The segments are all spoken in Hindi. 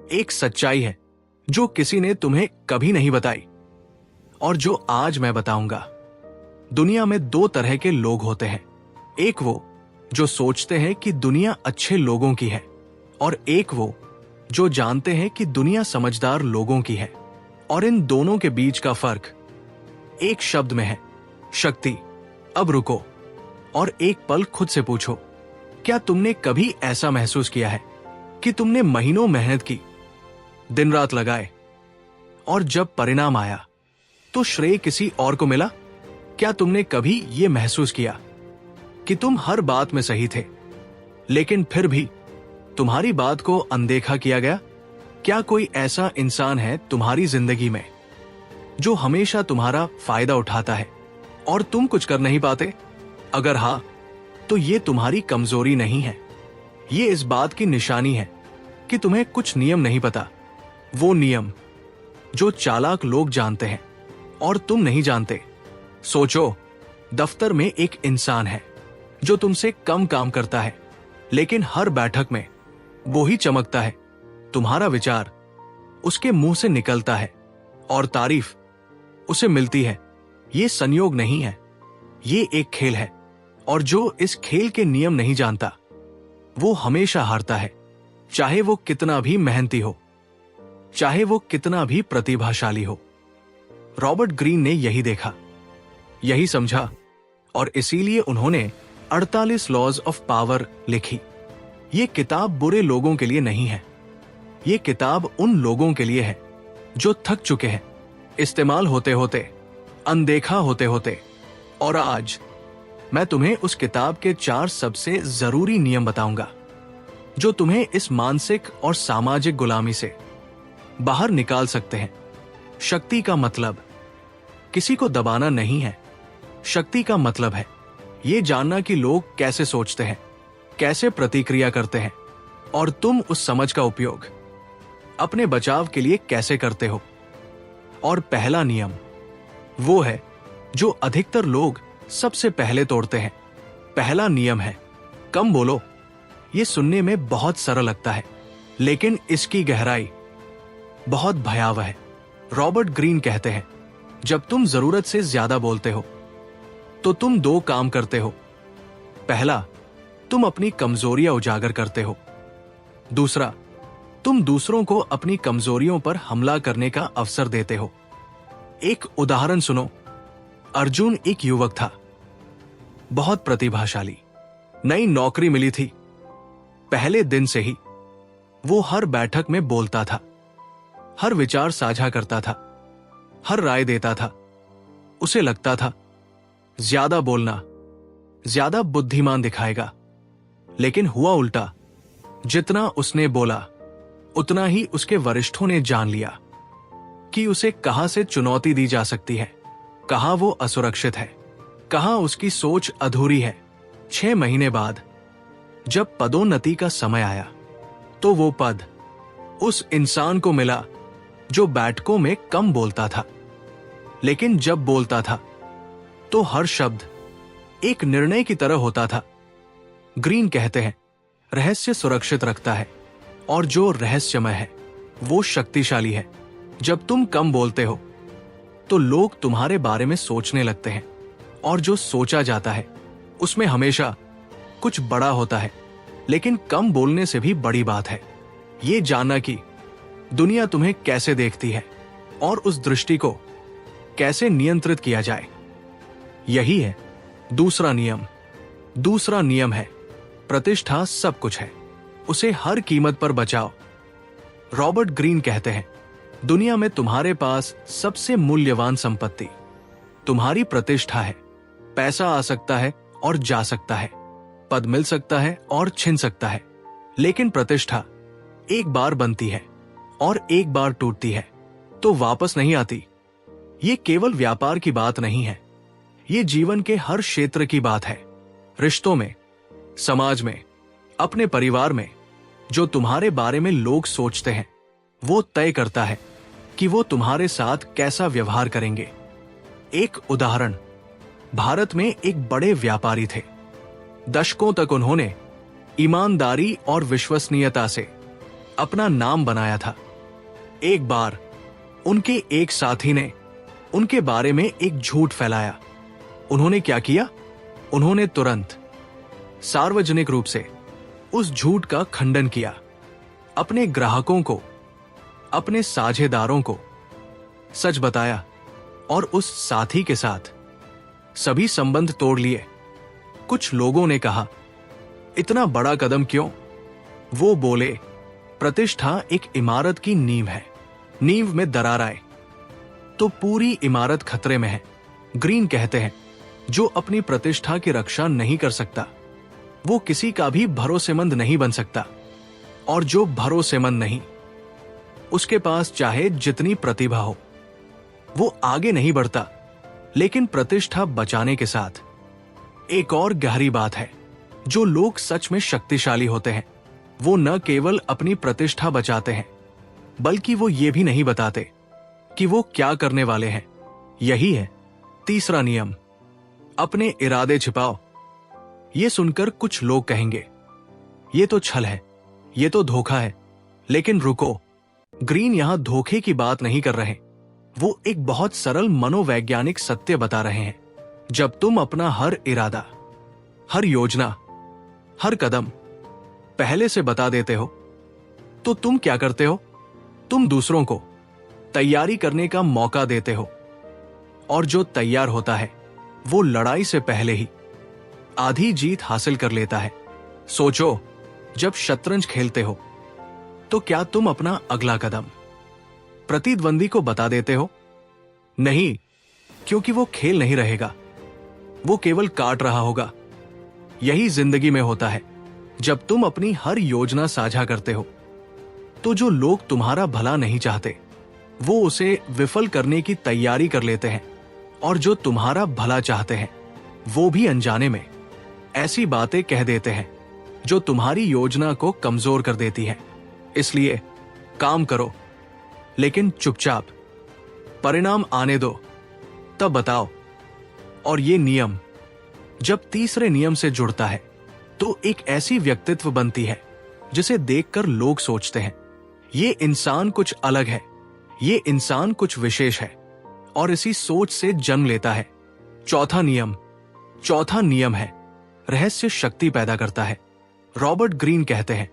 एक सच्चाई है जो किसी ने तुम्हें कभी नहीं बताई और जो आज मैं बताऊंगा। दुनिया में दो तरह के लोग होते हैं। एक वो जो सोचते हैं कि दुनिया अच्छे लोगों की है और एक वो जो जानते हैं कि दुनिया समझदार लोगों की है। और इन दोनों के बीच का फर्क एक शब्द में है, शक्ति। अब रुको और एक पल खुद से पूछो, क्या तुमने कभी ऐसा महसूस किया है कि तुमने महीनों मेहनत की, दिन रात लगाए और जब परिणाम आया तो श्रेय किसी और को मिला? क्या तुमने कभी यह महसूस किया कि तुम हर बात में सही थे लेकिन फिर भी तुम्हारी बात को अनदेखा किया गया? क्या कोई ऐसा इंसान है तुम्हारी जिंदगी में जो हमेशा तुम्हारा फायदा उठाता है और तुम कुछ कर नहीं पाते? अगर हाँ, तो ये तुम्हारी कमजोरी नहीं है, ये इस बात की निशानी है कि तुम्हें कुछ नियम नहीं पता। वो नियम जो चालाक लोग जानते हैं और तुम नहीं जानते। सोचो, दफ्तर में एक इंसान है जो तुमसे कम काम करता है लेकिन हर बैठक में वो ही चमकता है। तुम्हारा विचार उसके मुंह से निकलता है और तारीफ उसे मिलती है। ये संयोग नहीं है, ये एक खेल है और जो इस खेल के नियम नहीं जानता वो हमेशा हारता है, चाहे वो कितना भी मेहनती हो, चाहे वो कितना भी प्रतिभाशाली हो। रॉबर्ट ग्रीन ने यही देखा, यही समझा और इसीलिए उन्होंने 48 लॉज ऑफ पावर लिखी। ये किताब बुरे लोगों के लिए नहीं है, ये किताब उन लोगों के लिए है जो थक चुके हैं, इस्तेमाल होते होते, अनदेखा होते होते। और आज मैं तुम्हें उस किताब के 4 सबसे जरूरी नियम बताऊंगा जो तुम्हें इस मानसिक और सामाजिक गुलामी से बाहर निकाल सकते हैं। शक्ति का मतलब किसी को दबाना नहीं है, शक्ति का मतलब है ये जानना कि लोग कैसे सोचते हैं, कैसे प्रतिक्रिया करते हैं और तुम उस समझ का उपयोग अपने बचाव के लिए कैसे करते हो। और पहला नियम वो है जो अधिकतर लोग सबसे पहले तोड़ते हैं। पहला नियम है, कम बोलो। ये सुनने में बहुत सरल लगता है लेकिन इसकी गहराई बहुत भयावह है। रॉबर्ट ग्रीन कहते हैं, जब तुम जरूरत से ज्यादा बोलते हो तो तुम 2 काम करते हो। पहला, तुम अपनी कमजोरियां उजागर करते हो। दूसरा, तुम दूसरों को अपनी कमजोरियों पर हमला करने का अवसर देते हो। एक उदाहरण सुनो। अर्जुन एक युवक था, बहुत प्रतिभाशाली, नई नौकरी मिली थी। पहले दिन से ही वो हर बैठक में बोलता था, हर विचार साझा करता था, हर राय देता था। उसे लगता था ज्यादा बोलना ज्यादा बुद्धिमान दिखाएगा, लेकिन हुआ उल्टा। जितना उसने बोला उतना ही उसके वरिष्ठों ने जान लिया कि उसे कहां से चुनौती दी जा सकती है, कहां वो असुरक्षित है, कहां उसकी सोच अधूरी है। 6 महीने बाद जब पदोन्नति का समय आया तो वो पद उस इंसान को मिला जो बैठकों में कम बोलता था, लेकिन जब बोलता था तो हर शब्द एक निर्णय की तरह होता था। ग्रीन कहते हैं, रहस्य सुरक्षित रखता है और जो रहस्यमय है वो शक्तिशाली है। जब तुम कम बोलते हो तो लोग तुम्हारे बारे में सोचने लगते हैं और जो सोचा जाता है उसमें हमेशा कुछ बड़ा होता है। लेकिन कम बोलने से भी बड़ी बात है ये जानना कि दुनिया तुम्हें कैसे देखती है और उस दृष्टि को कैसे नियंत्रित किया जाए। यही है दूसरा नियम। दूसरा नियम है, प्रतिष्ठा सब कुछ है, उसे हर कीमत पर बचाओ। रॉबर्ट ग्रीन कहते हैं, दुनिया में तुम्हारे पास सबसे मूल्यवान संपत्ति तुम्हारी प्रतिष्ठा है। पैसा आ सकता है और जा सकता है, पद मिल सकता है और छिन सकता है, लेकिन प्रतिष्ठा एक बार बनती है और एक बार टूटती है तो वापस नहीं आती। ये केवल व्यापार की बात नहीं है, ये जीवन के हर क्षेत्र की बात है। रिश्तों में, समाज में, अपने परिवार में जो तुम्हारे बारे में लोग सोचते हैं वो तय करता है कि वो तुम्हारे साथ कैसा व्यवहार करेंगे। एक उदाहरण, भारत में एक बड़े व्यापारी थे। दशकों तक उन्होंने ईमानदारी और विश्वसनीयता से अपना नाम बनाया था। एक बार उनके एक साथी ने उनके बारे में एक झूठ फैलाया। उन्होंने क्या किया? उन्होंने तुरंत सार्वजनिक रूप से उस झूठ का खंडन किया। अपने ग्राहकों को, अपने साझेदारों को सच बताया और उस साथी के साथ सभी संबंध तोड़ लिए। कुछ लोगों ने कहा, इतना बड़ा कदम क्यों? वो बोले, प्रतिष्ठा एक इमारत की नींव है। नींव में दरार आए तो पूरी इमारत खतरे में है। ग्रीन कहते हैं, जो अपनी प्रतिष्ठा की रक्षा नहीं कर सकता वो किसी का भी भरोसेमंद नहीं बन सकता, और जो भरोसेमंद नहीं, उसके पास चाहे जितनी प्रतिभा हो वो आगे नहीं बढ़ता। लेकिन प्रतिष्ठा बचाने के साथ एक और गहरी बात है। जो लोग सच में शक्तिशाली होते हैं वो न केवल अपनी प्रतिष्ठा बचाते हैं, बल्कि वो ये भी नहीं बताते कि वो क्या करने वाले हैं। यही है तीसरा नियम, अपने इरादे छिपाओ। ये सुनकर कुछ लोग कहेंगे, ये तो छल है, ये तो धोखा है। लेकिन रुको, ग्रीन यहां धोखे की बात नहीं कर रहे। वो एक बहुत सरल मनोवैज्ञानिक सत्य बता रहे हैं। जब तुम अपना हर इरादा, हर योजना, हर कदम पहले से बता देते हो तो तुम क्या करते हो? तुम दूसरों को तैयारी करने का मौका देते हो, और जो तैयार होता है वो लड़ाई से पहले ही आधी जीत हासिल कर लेता है। सोचो, जब शतरंज खेलते हो तो क्या तुम अपना अगला कदम प्रतिद्वंदी को बता देते हो? नहीं, क्योंकि वो खेल नहीं रहेगा, वो केवल काट रहा होगा। यही जिंदगी में होता है। जब तुम अपनी हर योजना साझा करते हो तो जो लोग तुम्हारा भला नहीं चाहते वो उसे विफल करने की तैयारी कर लेते हैं, और जो तुम्हारा भला चाहते हैं वो भी अनजाने में ऐसी बातें कह देते हैं जो तुम्हारी योजना को कमजोर कर देती है। इसलिए काम करो, लेकिन चुपचाप। परिणाम आने दो, तब बताओ। और ये नियम जब तीसरे नियम से जुड़ता है तो एक ऐसी व्यक्तित्व बनती है जिसे देखकर लोग सोचते हैं, ये इंसान कुछ अलग है, ये इंसान कुछ विशेष है, और इसी सोच से जन्म लेता है चौथा नियम है, रहस्य शक्ति पैदा करता है। रॉबर्ट ग्रीन कहते हैं,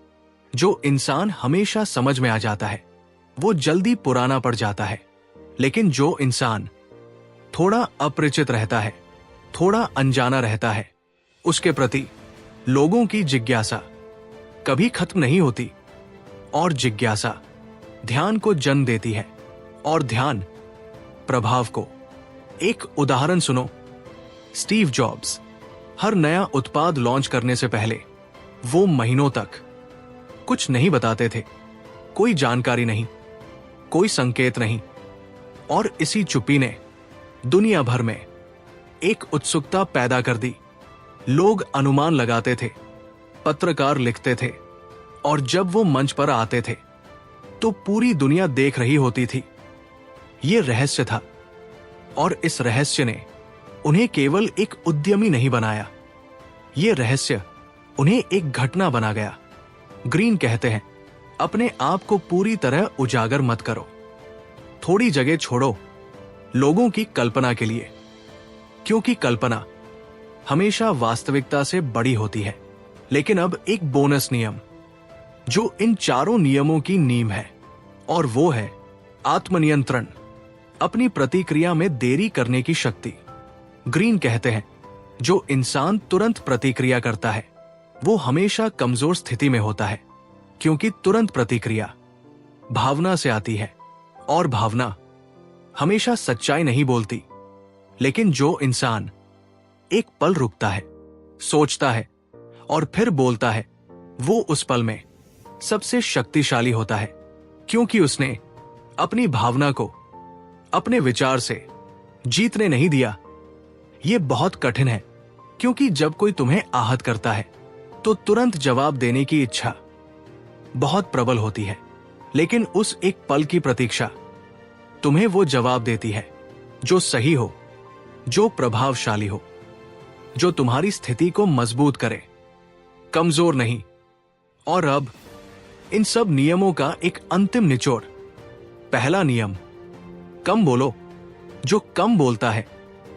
जो इंसान हमेशा समझ में आ जाता है वो जल्दी पुराना पड़ जाता है, लेकिन जो इंसान थोड़ा अपरिचित रहता है, थोड़ा अनजाना रहता है, उसके प्रति लोगों की जिज्ञासा कभी खत्म नहीं होती। और जिज्ञासा ध्यान को जन्म देती है, और ध्यान प्रभाव को। एक उदाहरण सुनो, स्टीव जॉब्स हर नया उत्पाद लॉन्च करने से पहले वो महीनों तक कुछ नहीं बताते थे। कोई जानकारी नहीं, कोई संकेत नहीं, और इसी चुप्पी ने दुनिया भर में एक उत्सुकता पैदा कर दी। लोग अनुमान लगाते थे, पत्रकार लिखते थे, और जब वो मंच पर आते थे तो पूरी दुनिया देख रही होती थी। ये रहस्य था, और इस रहस्य ने उन्हें केवल एक उद्यमी नहीं बनाया, ये रहस्य उन्हें एक घटना बना गया। ग्रीन कहते हैं, अपने आप को पूरी तरह उजागर मत करो, थोड़ी जगह छोड़ो लोगों की कल्पना के लिए, क्योंकि कल्पना हमेशा वास्तविकता से बड़ी होती है। लेकिन अब एक बोनस नियम जो इन चारों नियमों की नींव है, और वो है आत्मनियंत्रण, अपनी प्रतिक्रिया में देरी करने की शक्ति। ग्रीन कहते हैं, जो इंसान तुरंत प्रतिक्रिया करता है वो हमेशा कमजोर स्थिति में होता है, क्योंकि तुरंत प्रतिक्रिया भावना से आती है, और भावना हमेशा सच्चाई नहीं बोलती। लेकिन जो इंसान एक पल रुकता है, सोचता है और फिर बोलता है, वो उस पल में सबसे शक्तिशाली होता है, क्योंकि उसने अपनी भावना को अपने विचार से जीतने नहीं दिया। यह बहुत कठिन है, क्योंकि जब कोई तुम्हें आहत करता है तो तुरंत जवाब देने की इच्छा बहुत प्रबल होती है, लेकिन उस एक पल की प्रतीक्षा तुम्हें वो जवाब देती है जो सही हो, जो प्रभावशाली हो, जो तुम्हारी स्थिति को मजबूत करे, कमजोर नहीं। और अब इन सब नियमों का एक अंतिम निचोड़। पहला नियम, कम बोलो। जो कम बोलता है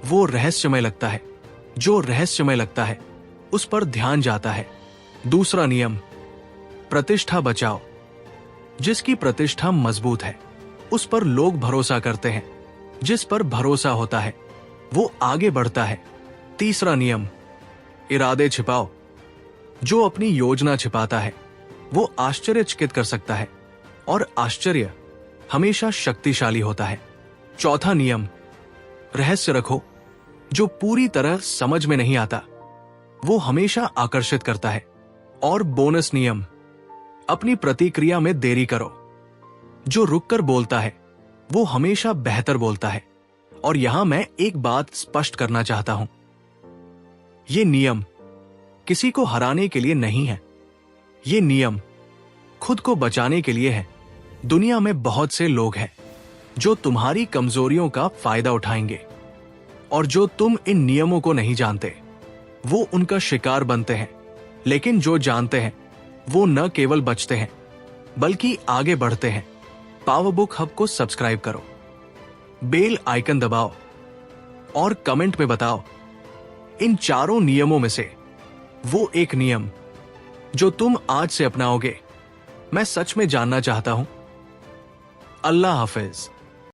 वो रहस्यमय लगता है, जो रहस्यमय लगता है उस पर ध्यान जाता है। दूसरा नियम, प्रतिष्ठा बचाओ। जिसकी प्रतिष्ठा मजबूत है उस पर लोग भरोसा करते हैं, जिस पर भरोसा होता है वो आगे बढ़ता है। तीसरा नियम, इरादे छिपाओ। जो अपनी योजना छिपाता है वो आश्चर्यचकित कर सकता है, और आश्चर्य हमेशा शक्तिशाली होता है। चौथा नियम, रहस्य रखो। जो पूरी तरह समझ में नहीं आता वो हमेशा आकर्षित करता है। और बोनस नियम, अपनी प्रतिक्रिया में देरी करो। जो रुककर बोलता है वो हमेशा बेहतर बोलता है। और यहां मैं एक बात स्पष्ट करना चाहता हूं, ये नियम किसी को हराने के लिए नहीं है, ये नियम खुद को बचाने के लिए है। दुनिया में बहुत से लोग हैं जो तुम्हारी कमजोरियों का फायदा उठाएंगे, और जो तुम इन नियमों को नहीं जानते वो उनका शिकार बनते हैं। लेकिन जो जानते हैं वो न केवल बचते हैं बल्कि आगे बढ़ते हैं। पावर बुक हब को सब्सक्राइब करो, बेल आइकन दबाओ और कमेंट में बताओ इन चारों नियमों में से वो एक नियम जो तुम आज से अपनाओगे। मैं सच में जानना चाहता हूं। अल्लाह हाफिज।